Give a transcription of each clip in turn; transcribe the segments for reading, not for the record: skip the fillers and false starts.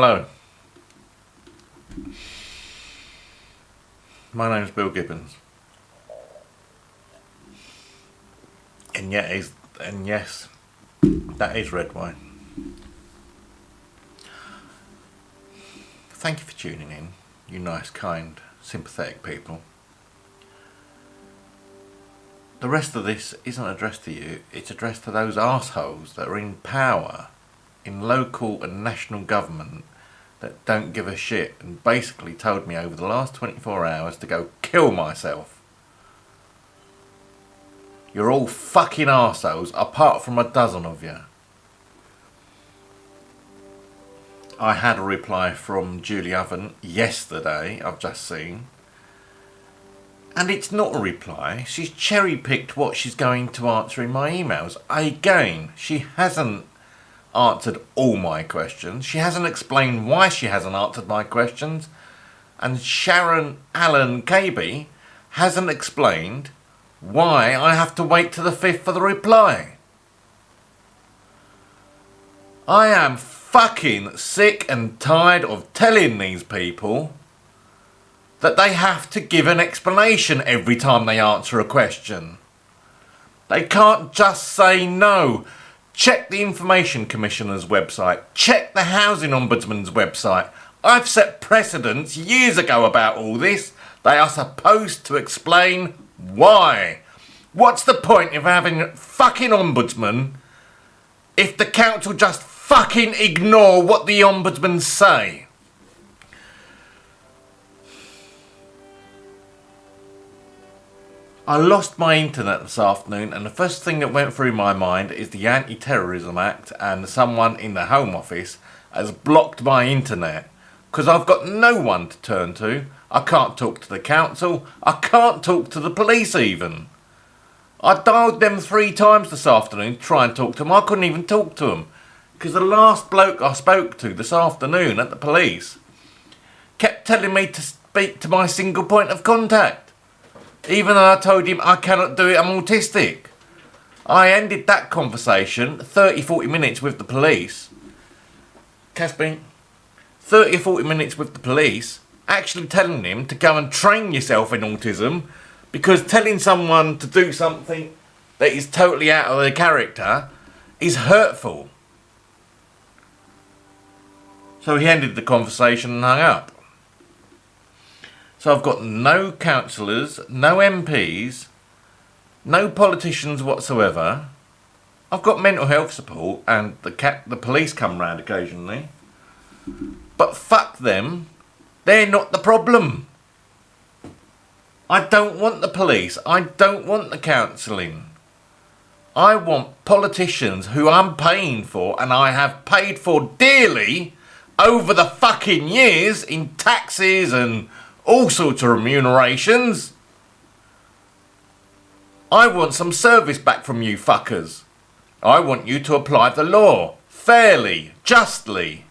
Hello. My name's Bill Gibbons. And yes, that is red wine. Thank you for tuning in, you nice, kind, sympathetic people. The rest of this isn't addressed to you, it's addressed to those arseholes that are in power in local and national government that don't give a shit and basically told me over the last 24 hours to go kill myself. You're all fucking arseholes apart from a dozen of you. I had a reply from Julie Oven yesterday, I've just seen. And it's not a reply, she's cherry-picked what she's going to answer in my emails. Again, she hasn't answered all my questions. She hasn't explained why she hasn't answered my questions. And Sharon Allen KB hasn't explained why I have to wait to the 5th for the reply. I am fucking sick and tired of telling these people that they have to give an explanation every time they answer a question. They can't just say no. Check the Information Commissioner's website. Check the Housing Ombudsman's website. I've set precedents years ago about all this. They are supposed to explain why. What's the point of having a fucking ombudsman if the council just fucking ignore what the ombudsman say? I lost my internet this afternoon and the first thing that went through my mind is the Anti-Terrorism Act, and someone in the Home Office has blocked my internet because I've got no one to turn to. I can't talk to the council, I can't talk to the police even. I dialed them 3 times this afternoon to try and talk to them. I couldn't even talk to them because the last bloke I spoke to this afternoon at the police kept telling me to speak to my single point of contact. Even though I told him I cannot do it, I'm autistic. I ended that conversation 30-40 minutes with the police. Caspin, 30 or 40 minutes with the police, actually telling him to go and train yourself in autism, because telling someone to do something that is totally out of their character is hurtful. So he ended the conversation and hung up. So I've got no councillors, no MPs, no politicians whatsoever. I've got mental health support and the police come round occasionally. But fuck them, they're not the problem. I don't want the police, I don't want the counselling. I want politicians who I'm paying for, and I have paid for dearly over the fucking years in taxes and all sorts of remunerations. I want some service back from you fuckers. I want you to apply the law fairly, justly.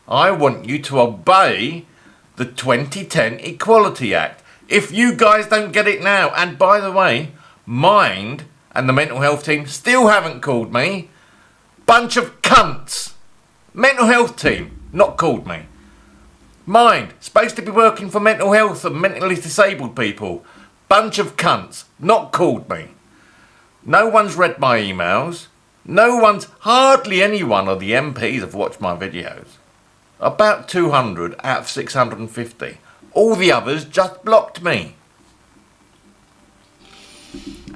I want you to obey the 2010 Equality Act. If you guys don't get it now, and by the way, Mind and the mental health team still haven't called me. Bunch of cunts. Mental health team not called me. Mind, supposed to be working for mental health and mentally disabled people. Bunch of cunts, not called me. No one's read my emails. Hardly anyone of the MPs have watched my videos. About 200 out of 650. All the others just blocked me.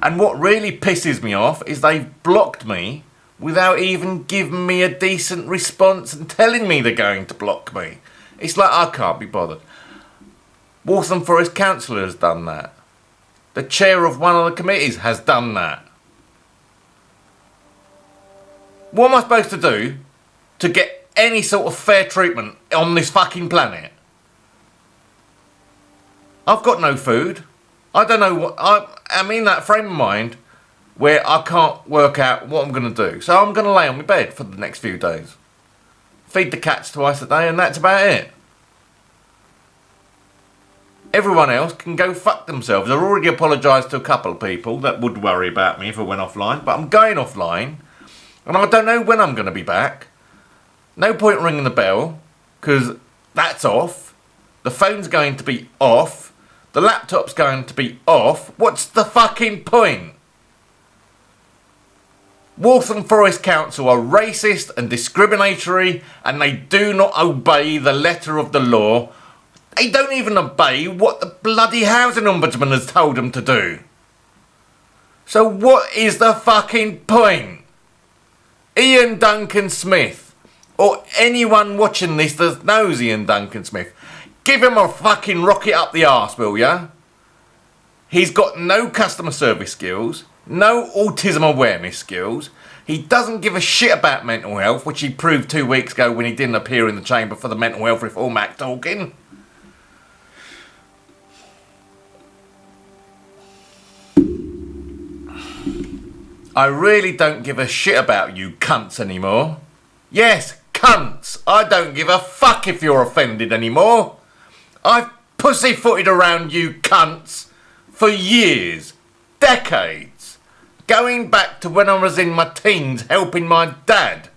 And what really pisses me off is they've blocked me without even giving me a decent response and telling me they're going to block me. It's like I can't be bothered. Waltham Forest Council has done that. The chair of one of the committees has done that. What am I supposed to do to get any sort of fair treatment on this fucking planet? I've got no food. I don't know what... I'm in that frame of mind where I can't work out what I'm going to do. So I'm going to lay on my bed for the next few days. Feed the cats twice a day and that's about it. Everyone else can go fuck themselves. I've already apologised to a couple of people that would worry about me if I went offline. But I'm going offline. And I don't know when I'm going to be back. No point ringing the bell. because that's off. The phone's going to be off. The laptop's going to be off. What's the fucking point? Waltham Forest Council are racist and discriminatory, and they do not obey the letter of the law. They don't even obey what the bloody housing ombudsman has told them to do. So what is the fucking point? Ian Duncan Smith, or anyone watching this that knows Ian Duncan Smith, give him a fucking rocket up the arse, will ya? He's got no customer service skills, no autism awareness skills. He doesn't give a shit about mental health, which he proved 2 weeks ago when he didn't appear in the chamber for the Mental Health Reform Act talking. I really don't give a shit about you cunts anymore. Yes, cunts. I don't give a fuck if you're offended anymore. I've pussyfooted around you cunts for years, decades, going back to when I was in my teens helping my dad.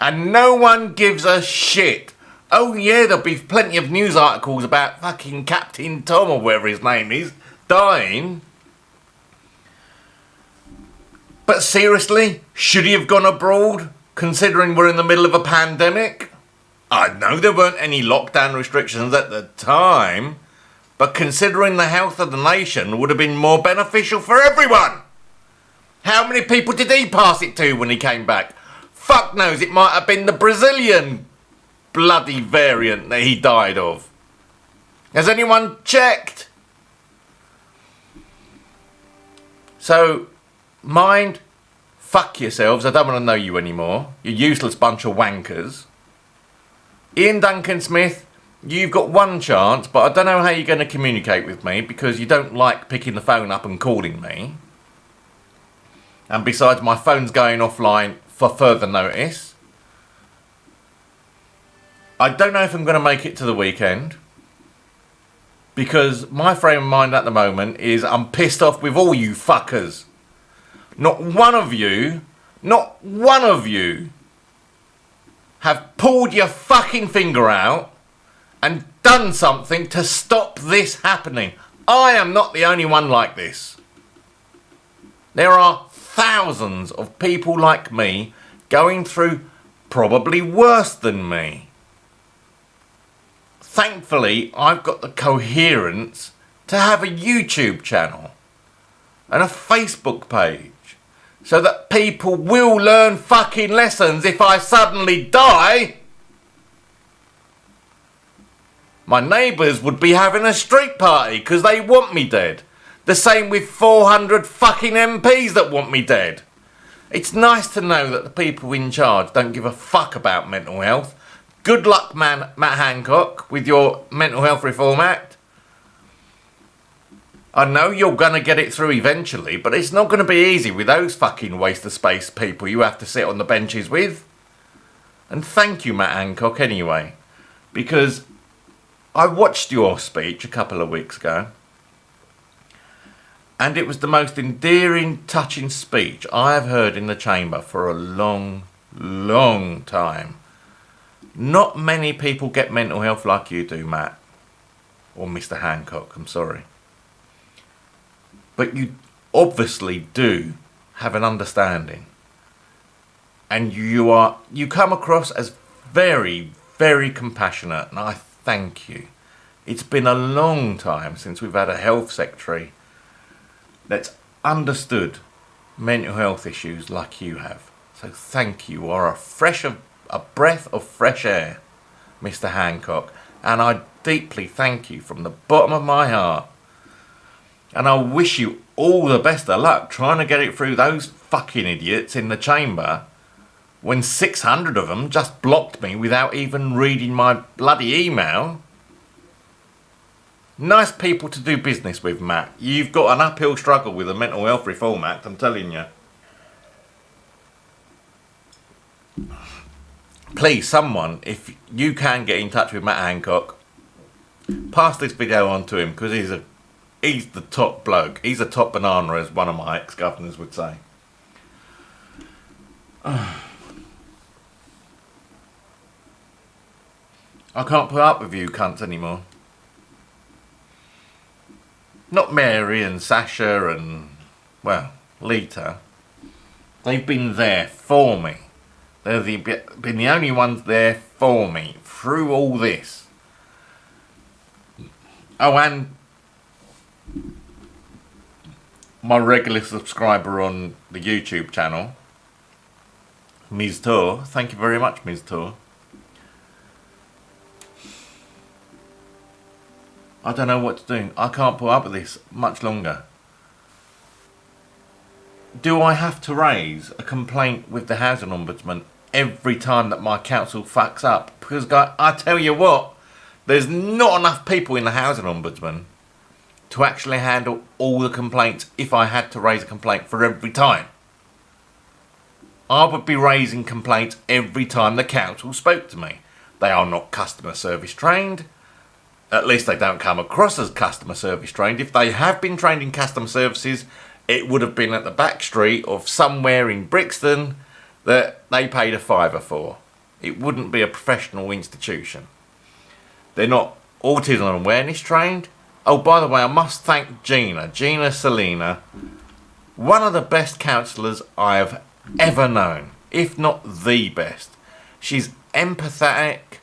And no one gives a shit. Oh yeah, there'll be plenty of news articles about fucking Captain Tom or whatever his name is, dying. But seriously, should he have gone abroad, considering we're in the middle of a pandemic? I know there weren't any lockdown restrictions at the time, but considering the health of the nation would have been more beneficial for everyone. How many people did he pass it to when he came back? Fuck knows, it might have been the Brazilian bloody variant that he died of. Has anyone checked? So, mind, fuck yourselves, I don't want to know you anymore. You useless bunch of wankers. Ian Duncan Smith, you've got one chance, but I don't know how you're going to communicate with me because you don't like picking the phone up and calling me. And besides, my phone's going offline for further notice. I don't know if I'm going to make it to the weekend because my frame of mind at the moment is I'm pissed off with all you fuckers. Not one of you have pulled your fucking finger out and done something to stop this happening. I am not the only one like this. There are thousands of people like me going through probably worse than me. Thankfully, I've got the coherence to have a YouTube channel and a Facebook page so that people will learn fucking lessons if I suddenly die. My neighbours would be having a street party because they want me dead. The same with 400 fucking MPs that want me dead. It's nice to know that the people in charge don't give a fuck about mental health. Good luck, man, Matt Hancock, with your Mental Health Reform Act. I know you're going to get it through eventually, but it's not going to be easy with those fucking waste of space people you have to sit on the benches with. And thank you, Matt Hancock, anyway, because I watched your speech a couple of weeks ago, and it was the most endearing, touching speech I have heard in the chamber for a long, long time. Not many people get mental health like you do, Matt. Or Mr. Hancock, I'm sorry. But you obviously do have an understanding. And you come across as very, very compassionate, and I thank you. It's been a long time since we've had a health secretary that's understood mental health issues like you have. So thank you. You are a breath of fresh air, Mr. Hancock. And I deeply thank you from the bottom of my heart. And I wish you all the best of luck trying to get it through those fucking idiots in the chamber when 600 of them just blocked me without even reading my bloody email. Nice people to do business with, Matt. You've got an uphill struggle with the Mental Health Reform Act, I'm telling you. Please, someone, if you can get in touch with Matt Hancock, pass this video on to him because he's the top bloke. He's a top banana, as one of my ex-governors would say. I can't put up with you cunts anymore. Not Mary and Sasha and, well, Lita. They've been there for me. They've been the only ones there for me through all this. Oh, and my regular subscriber on the YouTube channel, Ms. Tour. Thank you very much, Ms. Tour. I don't know what to do. I can't put up with this much longer. Do I have to raise a complaint with the Housing Ombudsman every time that my council fucks up? Because I tell you what, there's not enough people in the Housing Ombudsman to actually handle all the complaints if I had to raise a complaint for every time. I would be raising complaints every time the council spoke to me. They are not customer service trained. At least they don't come across as customer service trained. If they have been trained in customer services, it would have been at the back street of somewhere in Brixton that they paid a fiver for. It wouldn't be a professional institution. They're not autism awareness trained. Oh, by the way, I must thank Gina Selina, one of the best counsellors I have ever known, if not the best. She's empathetic,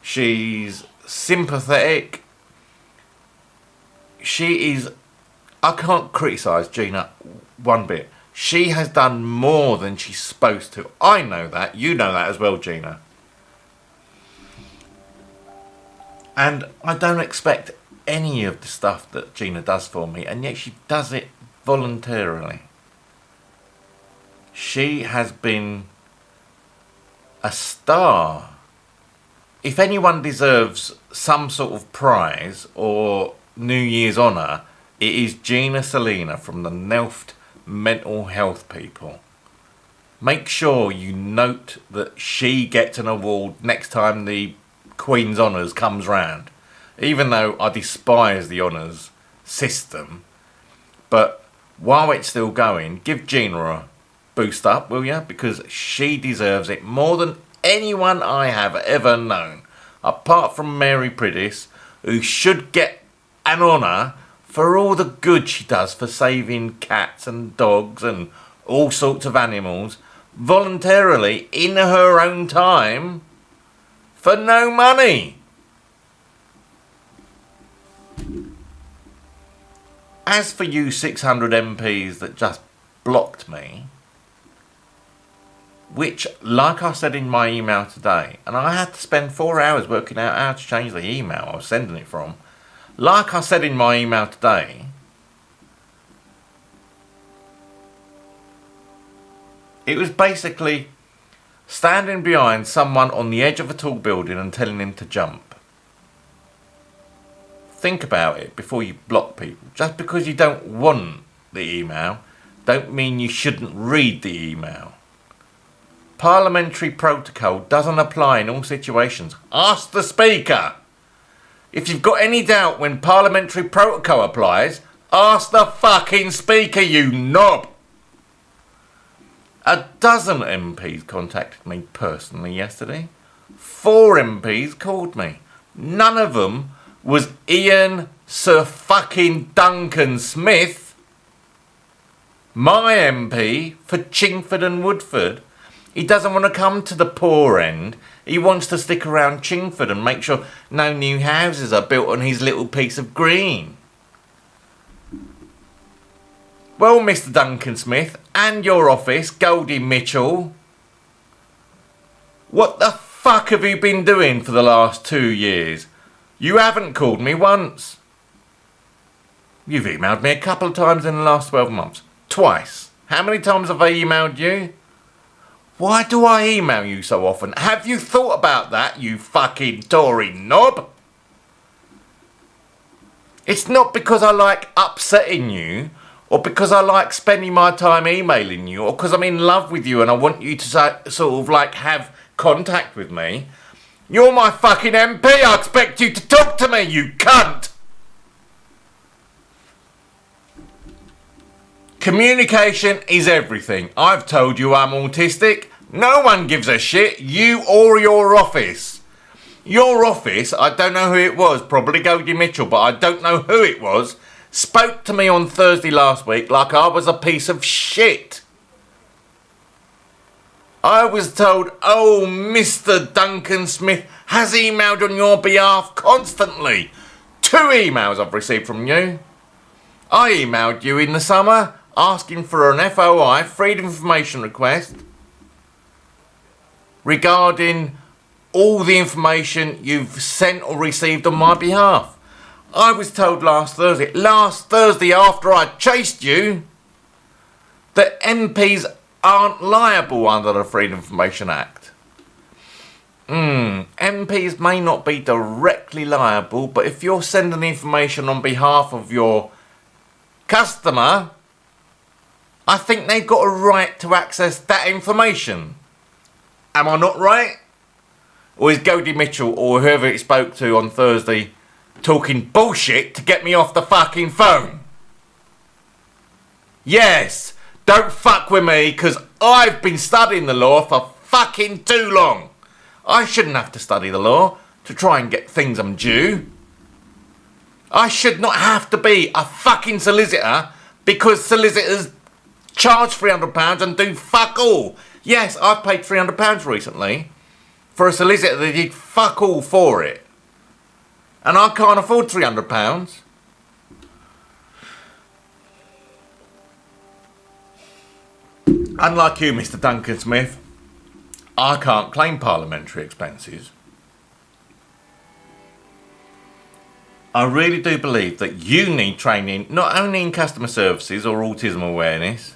she's sympathetic, she is... I can't criticise Gina one bit. She has done more than she's supposed to. I know that. You know that as well, Gina. And I don't expect any of the stuff that Gina does for me, and yet she does it voluntarily. She has been a star. If anyone deserves some sort of prize or New Year's honour, it is Gina Selina from the Nelft Mental Health people. Make sure you note that she gets an award next time the Queen's Honours comes round. Even though I despise the honours system, but while it's still going, give Gina a boost up, will you? Because she deserves it more than anyone I have ever known, apart from Mary Pridis, who should get an honour for all the good she does for saving cats and dogs and all sorts of animals voluntarily in her own time for no money. As for you 600 MPs that just blocked me, which, like I said in my email today, and I had to spend 4 hours working out how to change the email I was sending it from. Like I said in my email today, it was basically standing behind someone on the edge of a tall building and telling him to jump. Think about it before you block people. Just because you don't want the email, don't mean you shouldn't read the email. Parliamentary protocol doesn't apply in all situations. Ask the Speaker. If you've got any doubt when parliamentary protocol applies, ask the fucking Speaker, you knob. A dozen MPs contacted me personally yesterday. 4 MPs called me. None of them was Ian Sir fucking Duncan Smith, my MP for Chingford and Woodford. He doesn't want to come to the poor end. He wants to stick around Chingford and make sure no new houses are built on his little piece of green. Well, Mr. Duncan Smith and your office, Goldie Mitchell, what the fuck have you been doing for the last 2 years? You haven't called me once. You've emailed me a couple of times in the last 12 months. Twice. How many times have I emailed you? Why do I email you so often? Have you thought about that, you fucking Tory knob? It's not because I like upsetting you, or because I like spending my time emailing you, or because I'm in love with you and I want you to sort of like have contact with me. You're my fucking MP. I expect you to talk to me, you cunt. Communication is everything. I've told you I'm autistic. No one gives a shit, you or your office. Your office, I don't know who it was, probably Goldie Mitchell, but I don't know who it was, spoke to me on Thursday last week like I was a piece of shit. I was told, oh, Mr. Duncan Smith has emailed on your behalf constantly. 2 emails I've received from you. I emailed you in the summer asking for an FOI, Freedom of Information request, regarding all the information you've sent or received on my behalf. I was told last Thursday after I chased you, that MPs aren't liable under the Freedom of Information Act. MPs may not be directly liable, but if you're sending information on behalf of your customer, I think they've got a right to access that information. Am I not right? Or is Goldie Mitchell or whoever it spoke to on Thursday talking bullshit to get me off the fucking phone? Yes, don't fuck with me, because I've been studying the law for fucking too long. I shouldn't have to study the law to try and get things I'm due. I should not have to be a fucking solicitor because solicitors charge £300 and do fuck all. Yes, I've paid £300 recently for a solicitor that did fuck all for it. And I can't afford £300. Unlike you, Mr. Duncan Smith, I can't claim parliamentary expenses. I really do believe that you need training not only in customer services or autism awareness,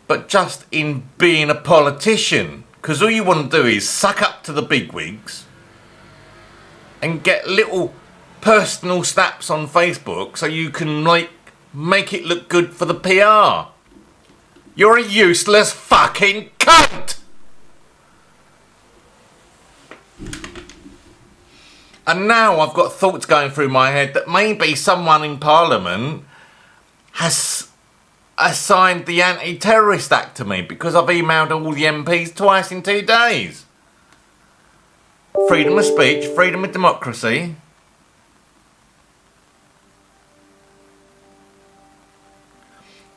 but just in being a politician. Because all you want to do is suck up to the bigwigs and get little personal snaps on Facebook so you can make it look good for the PR. You're a useless fucking cunt! And now I've got thoughts going through my head that maybe someone in Parliament has assigned the Anti-Terrorist Act to me because I've emailed all the MPs twice in 2 days. Freedom of speech, freedom of democracy.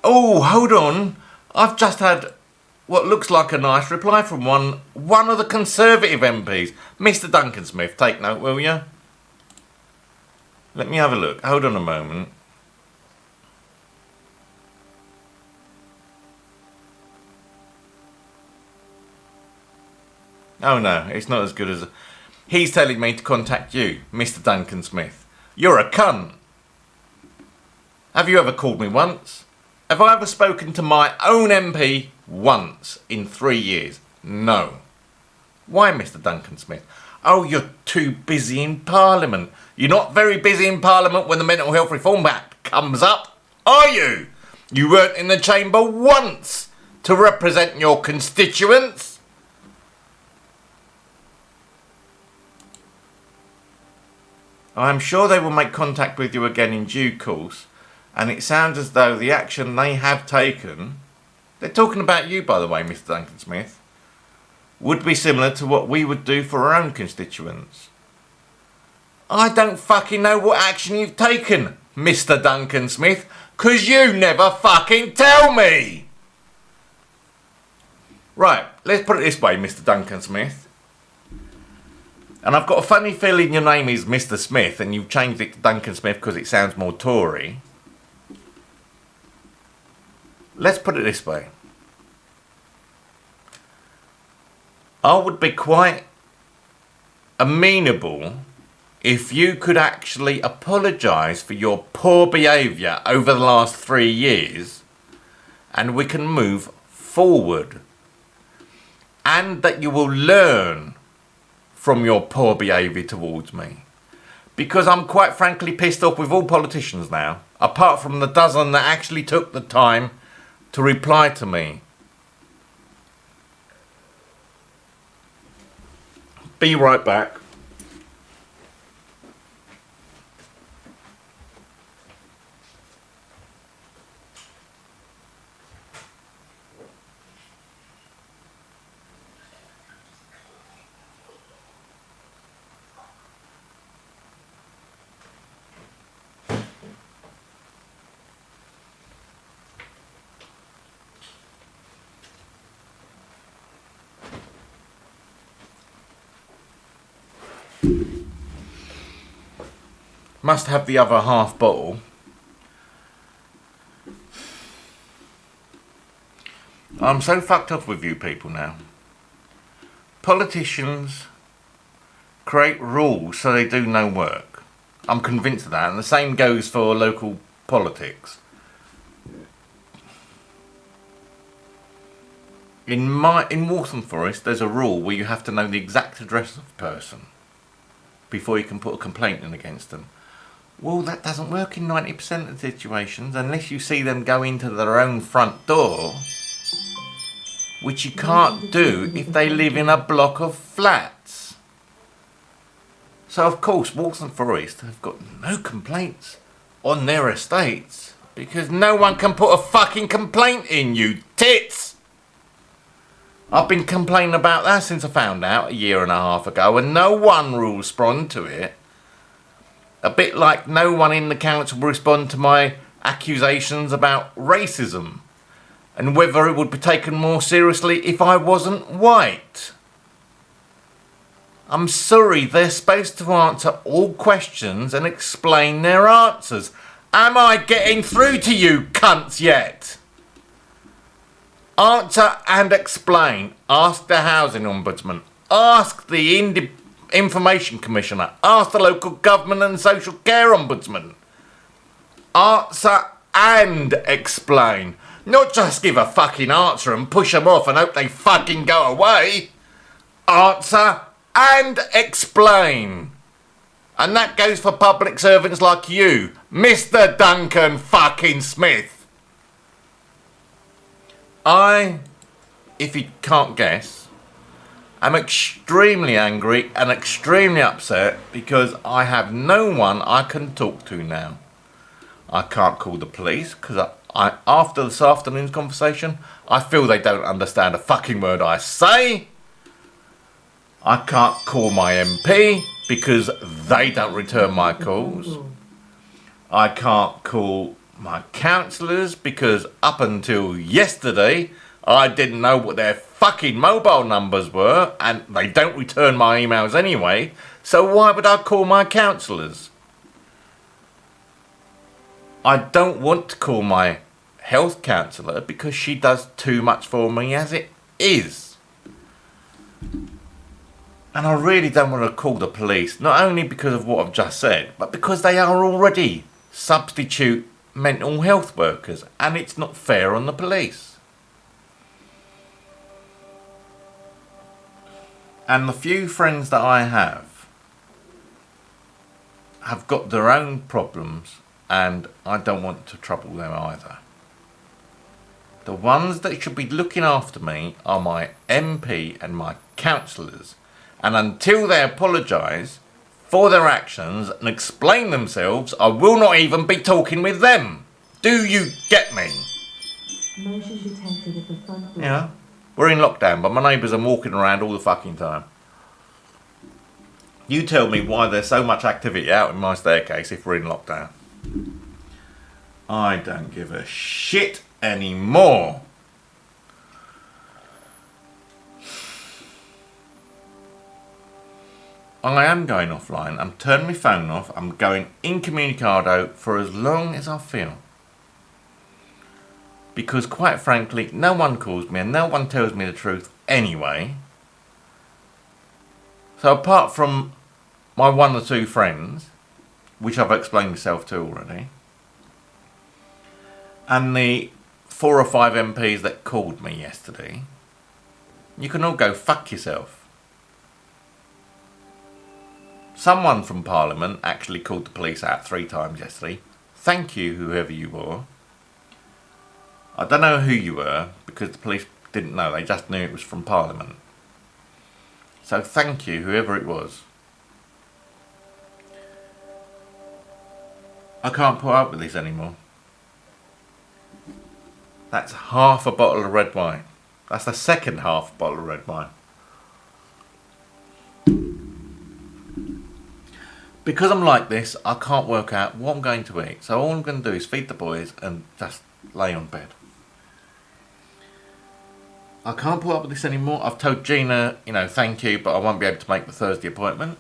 Oh, hold on. I've just had what looks like a nice reply from one of the Conservative MPs. Mr. Duncan Smith, take note, will you? Let me have a look. Hold on a moment. Oh no, it's not as good as... He's telling me to contact you, Mr. Duncan Smith. You're a cunt. Have you ever called me once? Have I ever spoken to my own MP once in 3 years? No. Why, Mr. Duncan Smith? Oh, you're too busy in Parliament. You're not very busy in Parliament when the Mental Health Reform Act comes up, are you? You weren't in the chamber once to represent your constituents. I'm sure they will make contact with you again in due course. And it sounds as though the action they have taken, they're talking about you, by the way, Mr. Duncan Smith, would be similar to what we would do for our own constituents. I don't fucking know what action you've taken, Mr. Duncan Smith, 'cause you never fucking tell me! Right, let's put it this way, Mr. Duncan Smith. And I've got a funny feeling your name is Mr. Smith and you've changed it to Duncan Smith because it sounds more Tory. Let's put it this way. I would be quite amenable if you could actually apologise for your poor behaviour over the last 3 years and we can move forward. And that you will learn from your poor behaviour towards me. Because I'm quite frankly pissed off with all politicians now, apart from the dozen that actually took the time to reply to me. Be right back. Must have the other half bottle. I'm so fucked off with you people now. Politicians create rules so they do no work. I'm convinced of that, and the same goes for local politics. In Waltham Forest, there's a rule where you have to know the exact address of a person before you can put a complaint in against them. Well, that doesn't work in 90% of situations unless you see them go into their own front door, which you can't do if they live in a block of flats. So of course Waltham Forest have got no complaints on their estates because no one can put a fucking complaint in, you tits! I've been complaining about that since I found out a year and a half ago, and no one will respond to it. A bit like no one in the council will respond to my accusations about racism and whether it would be taken more seriously if I wasn't white. I'm sorry, they're supposed to answer all questions and explain their answers. Am I getting through to you cunts yet? Answer and explain. Ask the Housing Ombudsman. Ask the Information Commissioner. Ask the Local Government and Social Care Ombudsman. Answer and explain. Not just give a fucking answer and push them off and hope they fucking go away. Answer and explain. And that goes for public servants like you, Mr. Duncan fucking Smith. I, if you can't guess, am extremely angry and extremely upset because I have no one I can talk to now. I can't call the police because after this afternoon's conversation, I feel they don't understand a fucking word I say. I can't call my MP because they don't return my calls. I can't call my councillors because up until yesterday I didn't know what their fucking mobile numbers were and they don't return my emails anyway, so why would I call my councillors? I don't want to call my health counsellor because she does too much for me as it is. And I really don't want to call the police, not only because of what I've just said, but because they are already substitute mental health workers, and it's not fair on the police. And the few friends that I have got their own problems, and I don't want to trouble them either. The ones that should be looking after me are my MP and my councillors, and until they apologise for their actions and explain themselves, I will not even be talking with them. Do you get me? Motion detected at the front door. Yeah, we're in lockdown, but my neighbours are walking around all the fucking time. You tell me why there's so much activity out in my staircase if we're in lockdown. I don't give a shit anymore. I am going offline. I'm turning my phone off. I'm going incommunicado for as long as I feel. Because quite frankly, no one calls me and no one tells me the truth anyway. So apart from my one or two friends, which I've explained myself to already, and the 4 or 5 MPs that called me yesterday, you can all go fuck yourself. Someone from Parliament actually called the police out 3 times yesterday. Thank you, whoever you were. I don't know who you were, because the police didn't know. They just knew it was from Parliament. So thank you, whoever it was. I can't put up with this anymore. That's half a bottle of red wine. That's the second half bottle of red wine. Because I'm like this, I can't work out what I'm going to eat. So all I'm going to do is feed the boys and just lay on bed. I can't put up with this anymore. I've told Gina, thank you, but I won't be able to make the Thursday appointment.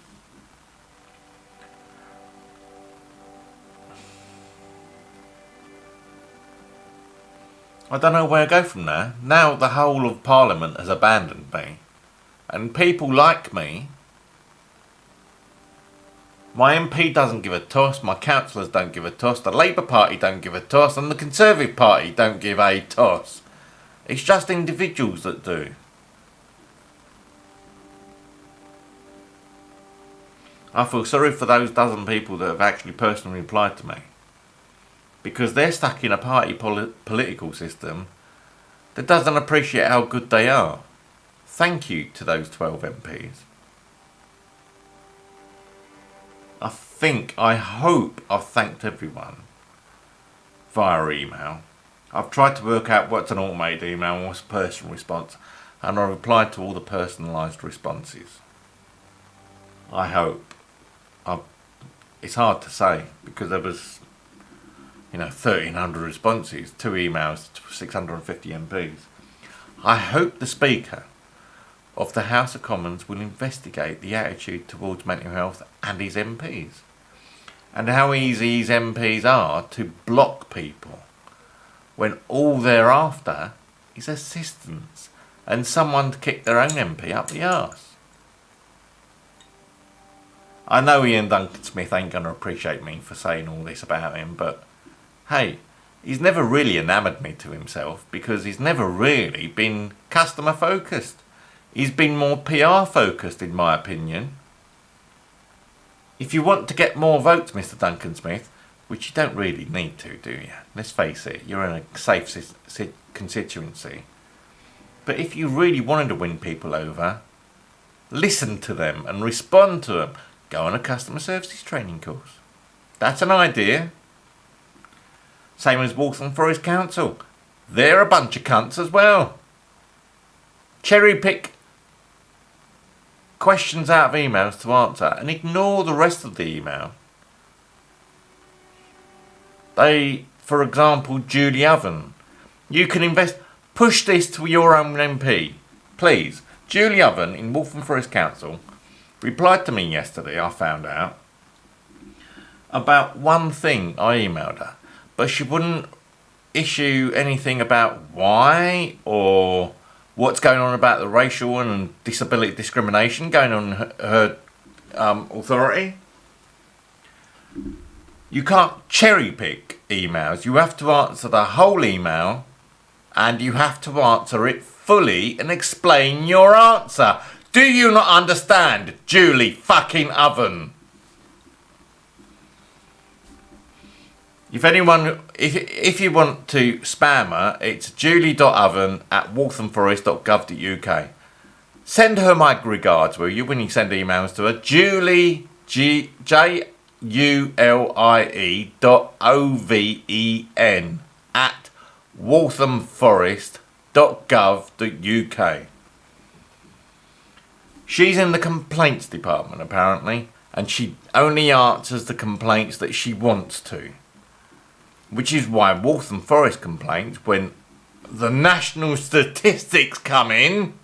I don't know where to go from there. Now the whole of Parliament has abandoned me. And people like me, my MP doesn't give a toss, my councillors don't give a toss, the Labour Party don't give a toss, and the Conservative Party don't give a toss. It's just individuals that do. I feel sorry for those dozen people that have actually personally replied to me. Because they're stuck in a party political system that doesn't appreciate how good they are. Thank you to those 12 MPs. I hope I've thanked everyone via email. I've tried to work out what's an automated email and what's a personal response, and I replied to all the personalised responses. I hope. It's hard to say because there was, 1,300 responses, 2 emails to 650 MPs. I hope the Speaker of the House of Commons will investigate the attitude towards mental health and his MPs, and how easy his MPs are to block people when all they're after is assistance and someone to kick their own MP up the arse. I know Ian Duncan Smith ain't going to appreciate me for saying all this about him, but hey, he's never really enamoured me to himself because he's never really been customer focused. He's been more PR focused, in my opinion. If you want to get more votes, Mr. Duncan Smith, which you don't really need to, do you? Let's face it, you're in a safe constituency. But if you really wanted to win people over, listen to them and respond to them. Go on a customer services training course. That's an idea. Same as Waltham Forest Council. They're a bunch of cunts as well. Cherry pick questions out of emails to answer and ignore the rest of the email. For example, Julie Oven. You can push this to your own MP. Please. Julie Oven in Waltham Forest Council replied to me yesterday, I found out, about one thing I emailed her. But she wouldn't issue anything about why or what's going on about the racial and disability discrimination going on in her authority. You can't cherry pick emails. You have to answer the whole email and you have to answer it fully and explain your answer. Do you not understand, Julie fucking Oven? If you want to spam her, it's julie.oven@walthamforest.gov.uk. Send her my regards, will you, when you send emails to her? Julie, JULIE.OVEN @walthamforest.gov.uk. She's in the complaints department, apparently, and she only answers the complaints that she wants to. Which is why Waltham Forest complaints, when the national statistics come in,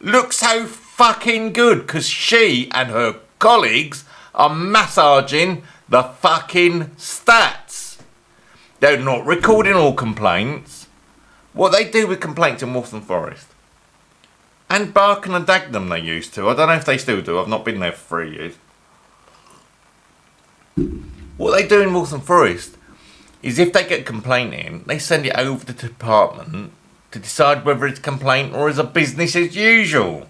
look so fucking good, because she and her colleagues are massaging the fucking stats. They're not recording all complaints. What they do with complaints in Waltham Forest. And Barking and Dagenham they used to. I don't know if they still do. I've not been there for 3 years. What they do in Waltham Forest is if they get a complaint in, they send it over to the department to decide whether it's a complaint or is a business as usual.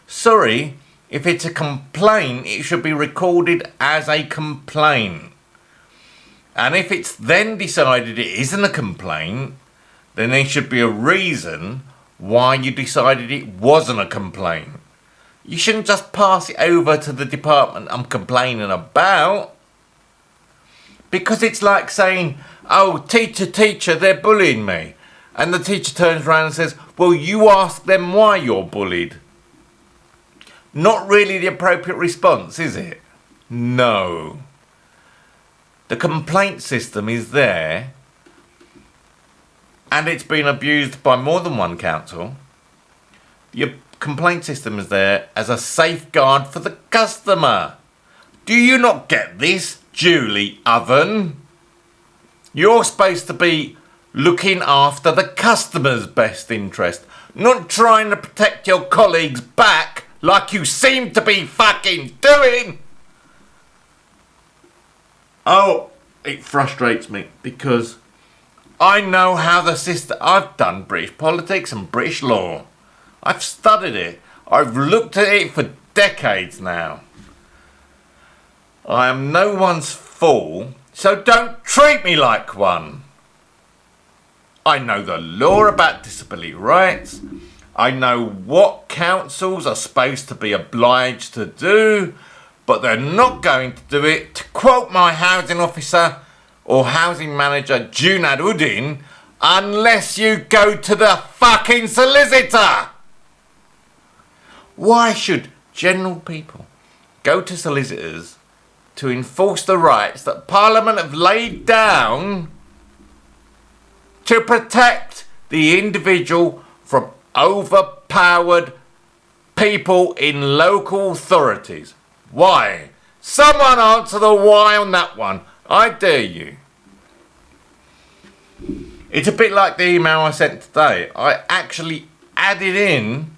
Sorry, if it's a complaint, it should be recorded as a complaint. And if it's then decided it isn't a complaint, then there should be a reason why you decided it wasn't a complaint. You shouldn't just pass it over to the department I'm complaining about. Because it's like saying, oh, teacher, they're bullying me. And the teacher turns around and says, well, you ask them why you're bullied. Not really the appropriate response, is it? No. The complaint system is there, and it's been abused by more than one council. Your complaint system is there as a safeguard for the customer. Do you not get this, Julie Oven? You're supposed to be looking after the customer's best interest, not trying to protect your colleague's back like you seem to be fucking doing. Oh, it frustrates me because I know how the system... I've done British politics and British law. I've studied it. I've looked at it for decades now. I am no one's fool, so don't treat me like one. I know the law about disability rights. I know what councils are supposed to be obliged to do, but they're not going to do it. To quote my housing officer or housing manager, Junad Uddin, unless you go to the fucking solicitor. Why should general people go to solicitors to enforce the rights that Parliament have laid down to protect the individual from overpowered people in local authorities? Why? Someone answer the why on that one. I dare you. It's a bit like the email I sent today. I actually added in,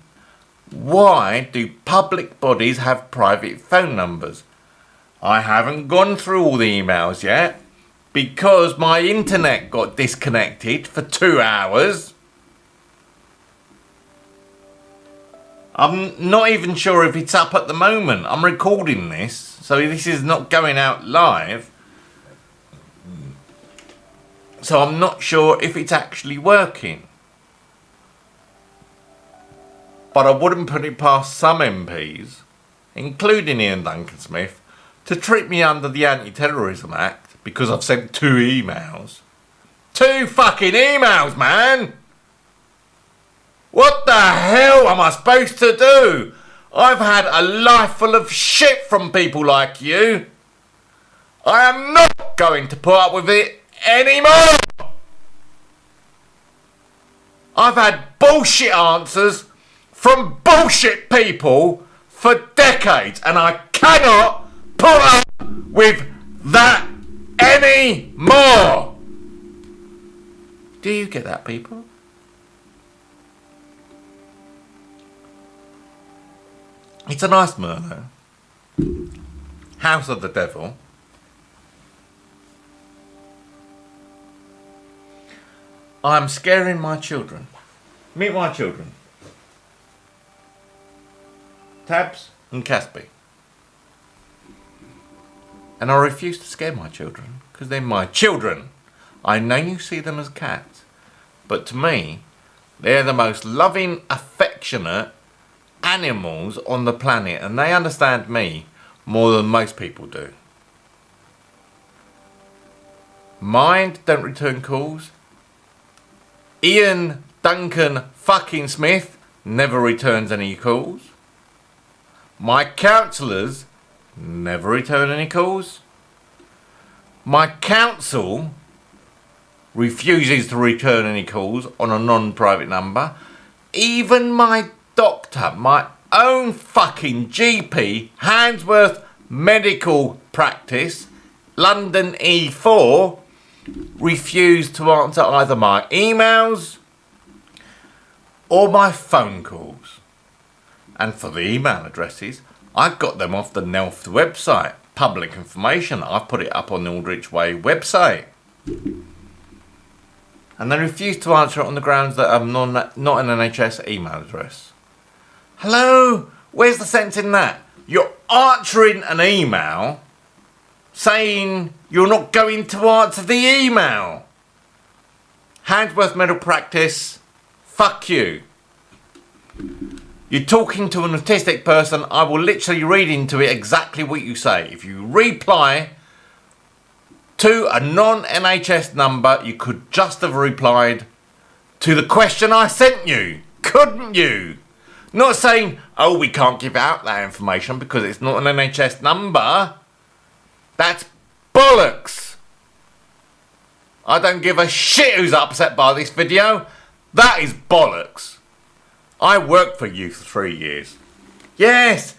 why do public bodies have private phone numbers? I haven't gone through all the emails yet because my internet got disconnected for 2 hours. I'm not even sure if it's up at the moment. I'm recording this, so this is not going out live. So I'm not sure if it's actually working. But I wouldn't put it past some MPs, including Ian Duncan Smith, to treat me under the Anti-Terrorism Act because I've sent 2 emails. 2 fucking emails, man! What the hell am I supposed to do? I've had a life full of shit from people like you. I am not going to put up with it anymore. I've had bullshit answers from bullshit people for decades, and I cannot put up with that anymore. Do you get that, people? It's a nice Merlot. House of the Devil. I'm scaring my children. Meet my children. Tabs and Caspi. And I refuse to scare my children because they're my children. I know you see them as cats, but to me, they're the most loving, affectionate animals on the planet, and they understand me more than most people do. Mind don't return calls. Ian Duncan fucking Smith never returns any calls. My counsellors never return any calls. My council refuses to return any calls on a non-private number. Even my doctor, my own fucking GP, Handsworth Medical Practice, London E4, refused to answer either my emails or my phone calls. And for the email addresses, I got them off the NELF website. Public information. I've put it up on the Aldrich Way website. And they refused to answer it on the grounds that I'm not an NHS email address. Hello? Where's the sense in that? You're answering an email saying you're not going to answer the email. Handsworth Medical Practice, fuck you. You're talking to an autistic person, I will literally read into it exactly what you say. If you reply to a non-NHS number, you could just have replied to the question I sent you, couldn't you? Not saying, oh, we can't give out that information because it's not an NHS number. That's bollocks. I don't give a shit who's upset by this video. That is bollocks. I worked for you for 3 years. Yes,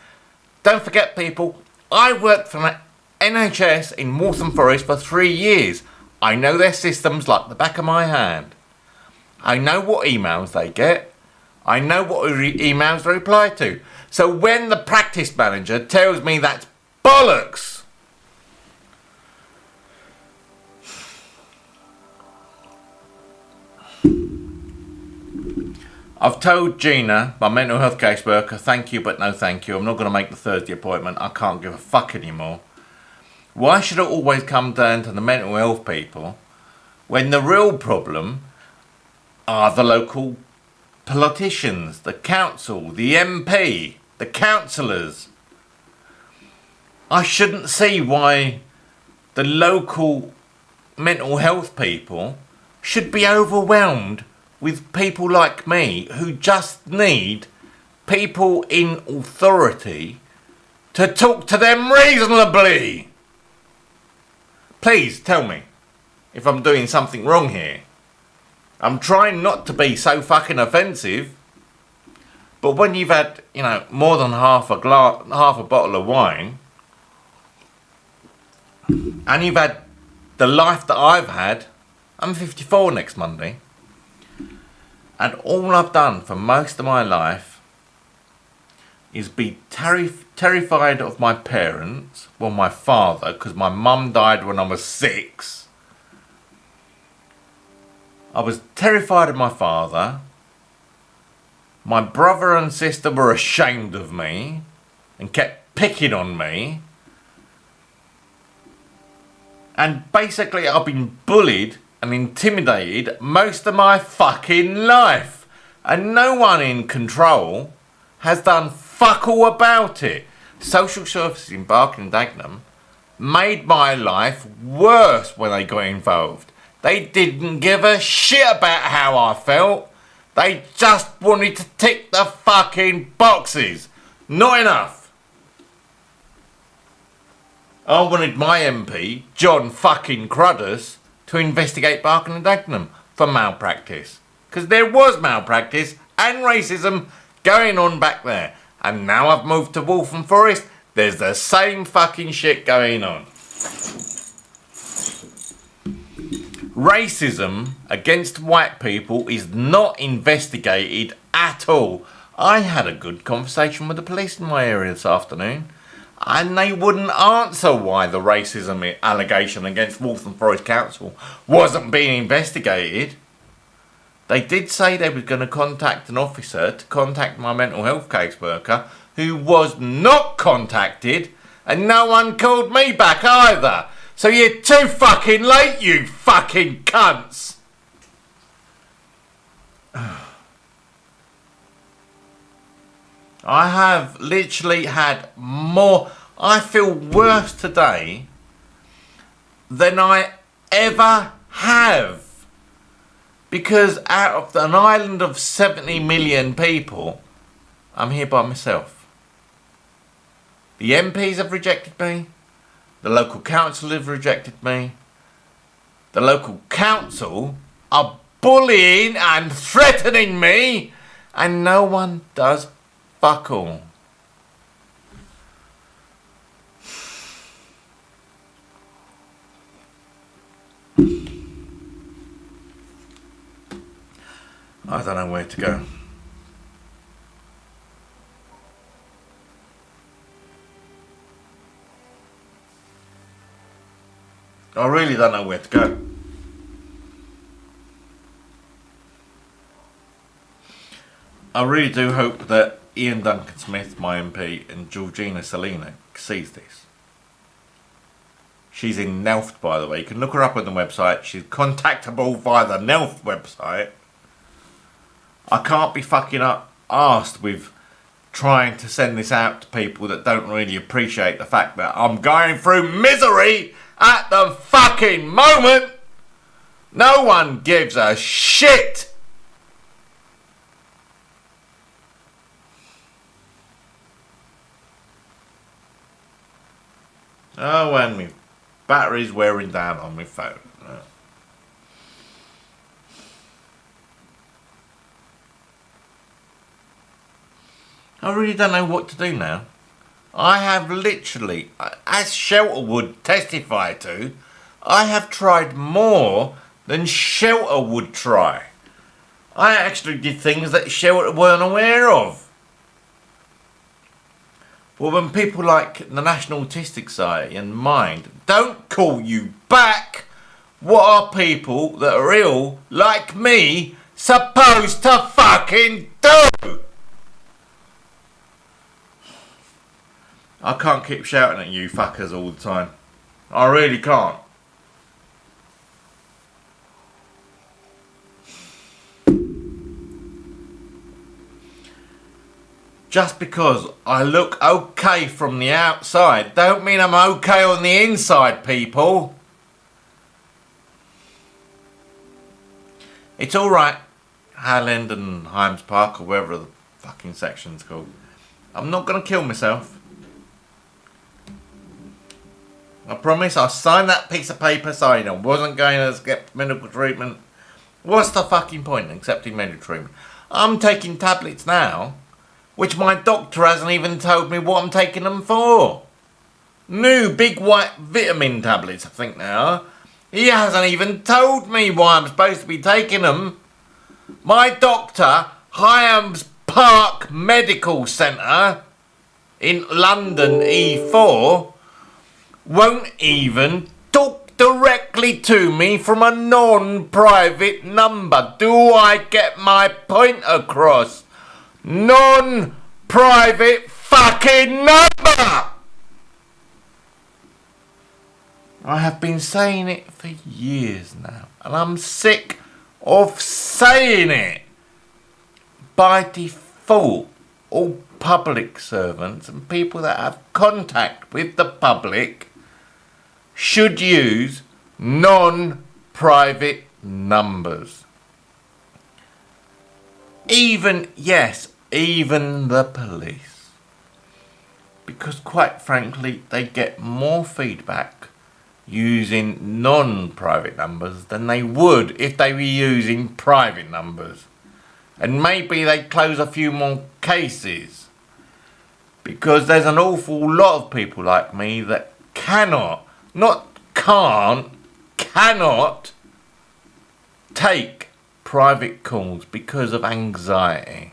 don't forget people, I worked for the NHS in Waltham Forest for 3 years. I know their systems like the back of my hand. I know what emails they get. I know what emails they reply to. So when the practice manager tells me that's bollocks, I've told Gina, my mental health caseworker, thank you but no thank you. I'm not going to make the Thursday appointment. I can't give a fuck anymore. Why should it always come down to the mental health people when the real problem are the local politicians, the council, the MP, the councillors? I shouldn't see why the local mental health people should be overwhelmed with people like me who just need people in authority to talk to them reasonably. Please tell me if I'm doing something wrong here. I'm trying not to be so fucking offensive, but when you've had, more than half a bottle of wine, and you've had the life that I've had, I'm 54 next Monday, and all I've done for most of my life is be terrified of my parents, well, my father, because my mum died when I was 6. I was terrified of my father. My brother and sister were ashamed of me and kept picking on me. And basically I've been bullied and intimidated most of my fucking life. And no one in control has done fuck all about it. Social services in Barking and Dagenham made my life worse when they got involved. They didn't give a shit about how I felt. They just wanted to tick the fucking boxes. Not enough. I wanted my MP, John fucking Crudders, to investigate Barking and Dagenham for malpractice. Because there was malpractice and racism going on back there. And now I've moved to Waltham Forest, there's the same fucking shit going on. Racism against white people is not investigated at all. I had a good conversation with the police in my area this afternoon, and they wouldn't answer why the racism allegation against Waltham Forest Council wasn't being investigated. They did say they were going to contact an officer to contact my mental health caseworker, who was not contacted, and no one called me back either. So you're too fucking late, you fucking cunts! I have literally had more... I feel worse today than I ever have. Because out of an island of 70 million people, I'm here by myself. The MPs have rejected me. The local council have rejected me. The local council are bullying and threatening me, and no one does fuck all. I don't know where to go. I really don't know where to go. I really do hope that Ian Duncan Smith, my MP, and Georgina Salina sees this. She's in Nelft, by the way. You can look her up on the website. She's contactable via the Nelft website. I can't be fucking arsed with trying to send this out to people that don't really appreciate the fact that I'm going through misery at the fucking moment. No one gives a shit. Oh, and my battery's wearing down on my phone. I really don't know what to do now. I have literally, as Shelter would testify to, I have tried more than Shelter would try. I actually did things that Shelter weren't aware of. Well, when people like the National Autistic Society and Mind don't call you back, what are people that are ill, like me, supposed to fucking do? I can't keep shouting at you fuckers all the time. I really can't. Just because I look okay from the outside don't mean I'm okay on the inside, people. It's alright, Highland and Hymes Park or wherever the fucking section's called. I'm not going to kill myself. I promise I'll sign that piece of paper saying I wasn't going to get medical treatment. What's the fucking point in accepting medical treatment? I'm taking tablets now, which my doctor hasn't even told me what I'm taking them for. New big white vitamin tablets, I think they are. He hasn't even told me why I'm supposed to be taking them. My doctor, Hyams Park Medical Centre in London E4, won't even talk directly to me from a non-private number. Do I get my point across? Non-private fucking number! I have been saying it for years now, and I'm sick of saying it. By default, all public servants and people that have contact with the public should use non-private numbers. Even the police. Because quite frankly, they get more feedback using non-private numbers than they would if they were using private numbers. And maybe they close a few more cases. Because there's an awful lot of people like me that cannot take private calls because of anxiety.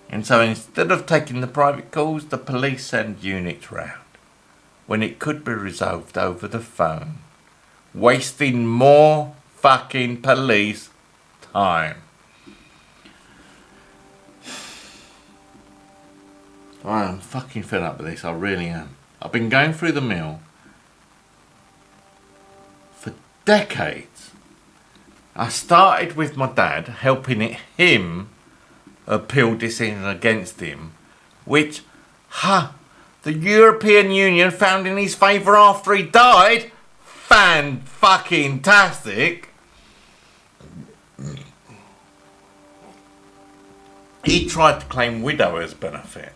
And so instead of taking the private calls, the police send units round when it could be resolved over the phone, wasting more fucking police time. I am fucking fed up with this, I really am. I've been going through the mill for decades. I started with my dad, helping him appeal decisions against him, which, the European Union found in his favour after he died. Fan-fucking-tastic. He tried to claim widower's benefit,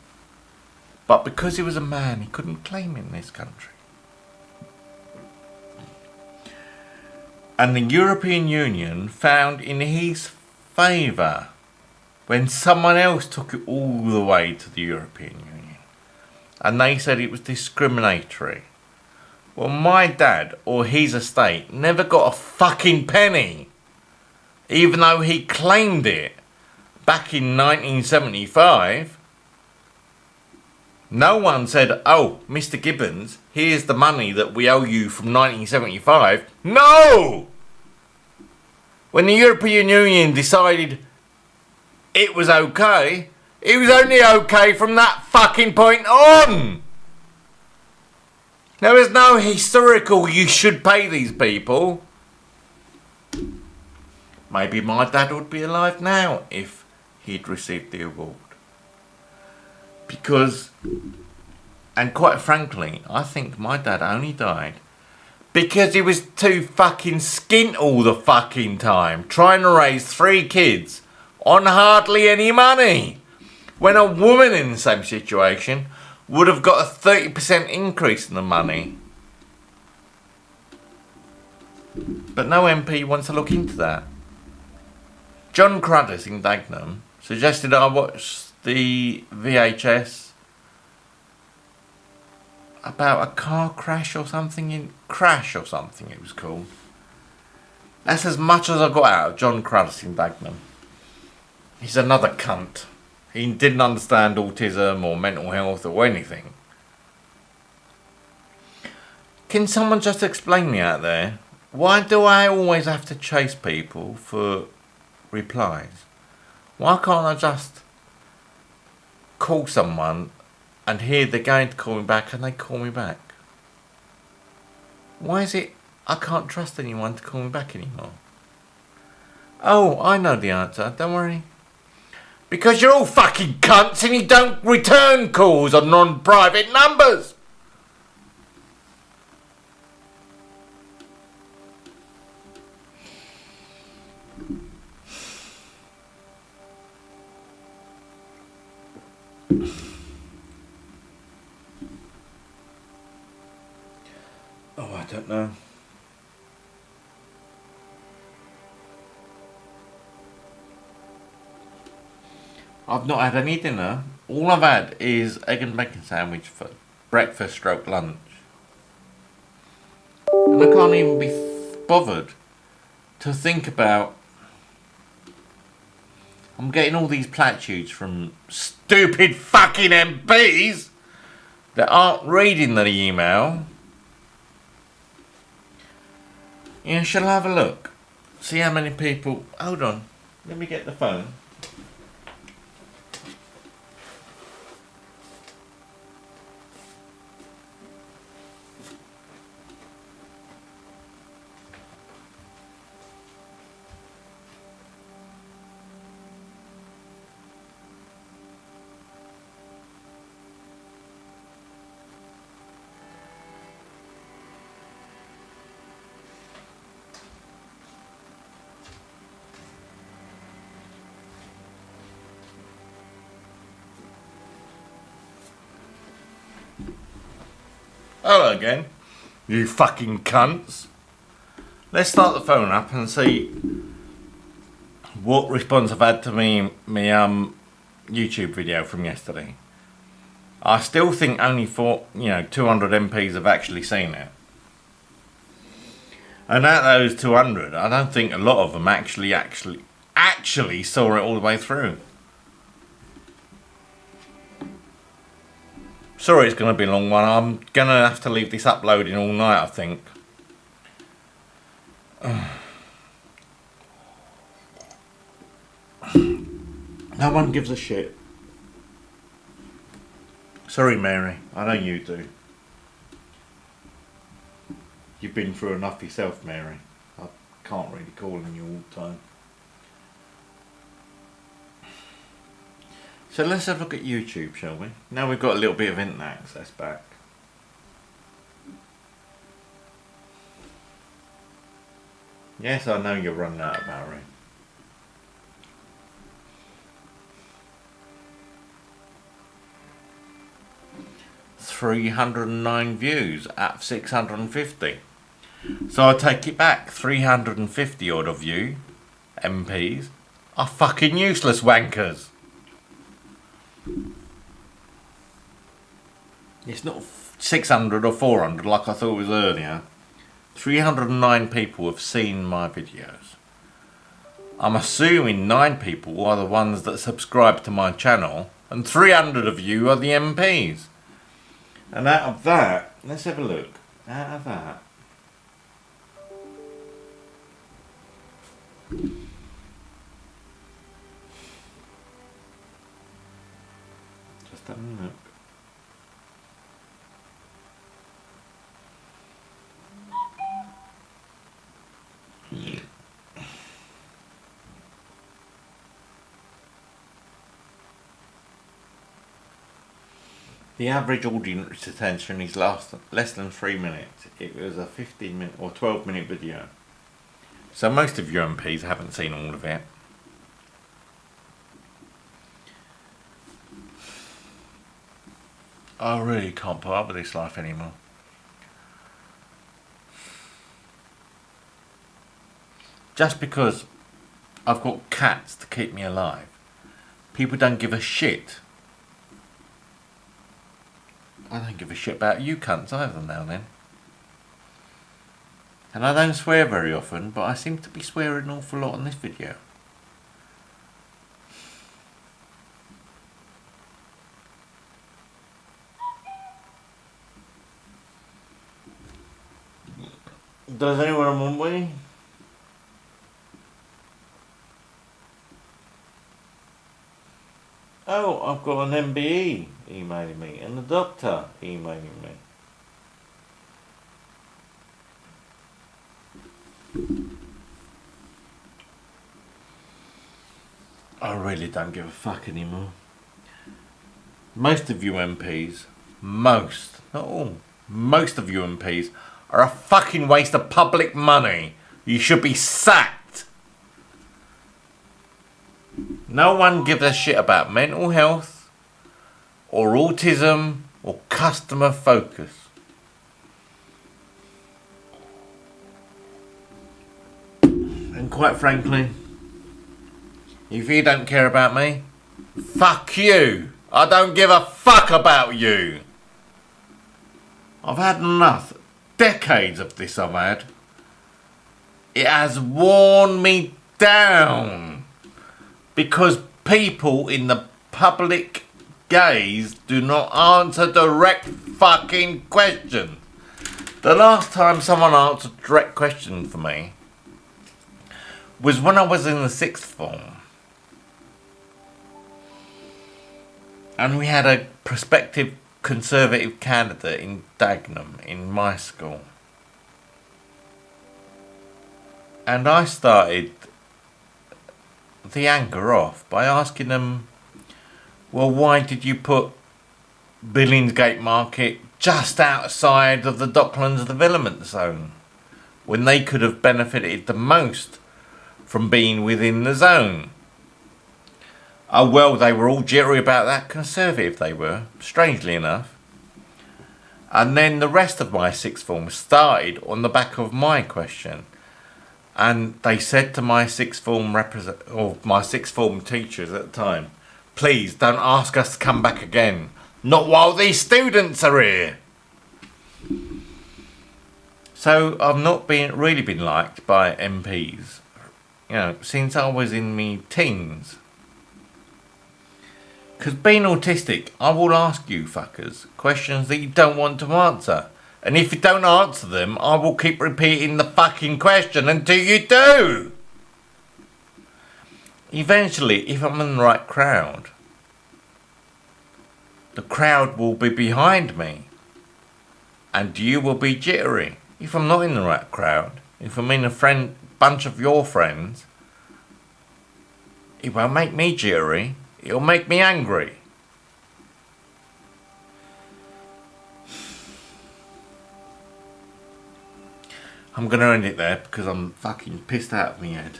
but because he was a man, he couldn't claim it in this country. And the European Union found in his favour when someone else took it all the way to the European Union. And they said it was discriminatory. Well, my dad, or his estate, never got a fucking penny, even though he claimed it back in 1975. No one said, oh, Mr. Gibbons, here's the money that we owe you from 1975. No! When the European Union decided it was okay, it was only okay from that fucking point on. There is no historical you should pay these people. Maybe my dad would be alive now if he'd received the award. Because, and quite frankly, I think my dad only died because he was too fucking skint all the fucking time, trying to raise 3 kids on hardly any money, when a woman in the same situation would have got a 30% increase in the money. But no MP wants to look into that. John Crudders in Dagenham suggested I watch the VHS about a car crash or something. It was called. That's as much as I got out of John Cruddas in Dagenham. He's another cunt. He didn't understand autism or mental health or anything. Can someone just explain me out there? Why do I always have to chase people for replies? Why can't I just call someone and hear they're going to call me back and they call me back? Why is it I can't trust anyone to call me back anymore? Oh, I know the answer, don't worry. Because you're all fucking cunts and you don't return calls on non-private numbers. Oh, I don't know. I've not had any dinner. All I've had is egg and bacon sandwich for breakfast stroke lunch. And I can't even be bothered to think about... I'm getting all these platitudes from stupid fucking MPs that aren't reading the email. Yeah, shall I have a look? See how many people... Hold on. Let me get the phone. Hello again, you fucking cunts. Let's start the phone up and see what response I've had to me YouTube video from yesterday. I still think only 200 MPs have actually seen it. And out of those 200, I don't think a lot of them actually saw it all the way through. Sorry it's going to be a long one. I'm going to have to leave this uploading all night, I think. No one gives a shit. Sorry, Mary. I know you do. You've been through enough yourself, Mary. I can't really call on you all the time. So let's have a look at YouTube, shall we? Now we've got a little bit of internet access back. Yes, I know you're running out of battery. $309 views out of 650. So I take it back. 350 odd of you MPs are fucking useless wankers. It's not 600 or 400 like I thought it was earlier. 309 people have seen my videos. I'm assuming 9 people are the ones that subscribe to my channel, and 300 of you are the MPs. And out of that, let's have a look. Out of that, just have a look. The average audience attention is less than 3 minutes. It was a 15-minute or 12-minute video. So most of you MPs haven't seen all of it. I really can't put up with this life anymore. Just because I've got cats to keep me alive, people don't give a shit I don't give a shit about you cunts either now and then. And I don't swear very often, but I seem to be swearing an awful lot on this video. Does anyone want me? Oh, I've got an MBE emailing me and a doctor emailing me. I really don't give a fuck anymore. Most of you MPs, most, not all, most of you MPs are a fucking waste of public money. You should be sacked. No one gives a shit about mental health or autism or customer focus. And quite frankly, if you don't care about me, fuck you. I don't give a fuck about you. I've had enough. Decades of this I've had. It has worn me down. Because people in the public gaze do not answer direct fucking questions. The last time someone answered a direct question for me was when I was in the 6th form. And we had a prospective Conservative candidate in Dagenham in my school. And I started the anger off by asking them, well, why did you put Billingsgate Market just outside of the Docklands Development Zone when they could have benefited the most from being within the zone? Oh well, they were all jittery about that. Conservative they were, strangely enough. And then the rest of my 6th form started on the back of my question. And they said to my 6th form my 6th form teachers at the time, please don't ask us to come back again. Not while these students are here. So I've not really been liked by MPs, since I was in me teens. Because being autistic, I will ask you fuckers questions that you don't want to answer. And if you don't answer them, I will keep repeating the fucking question until you do. Eventually, if I'm in the right crowd, the crowd will be behind me. And you will be jittery. If I'm not in the right crowd, if I'm in a bunch of your friends, it won't make me jittery. It'll make me angry. I'm going to end it there because I'm fucking pissed out of my head.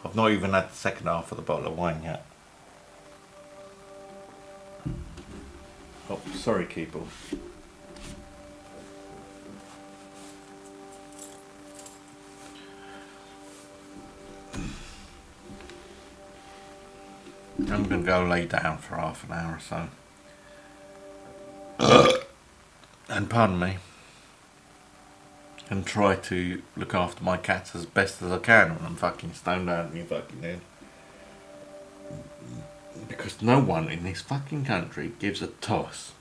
I've not even had the second half of the bottle of wine yet. Oh, sorry, people. I'm going to go lay down for half an hour or so. And pardon me. And try to look after my cats as best as I can when I'm fucking stoned out of my fucking head. Because no one in this fucking country gives a toss.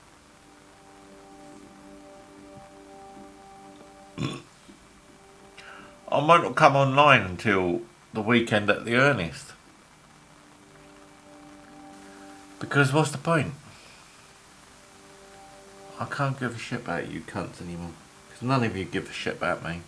I might not come online until the weekend at the earliest. Because what's the point? I can't give a shit about you cunts anymore. Because none of you give a shit about me.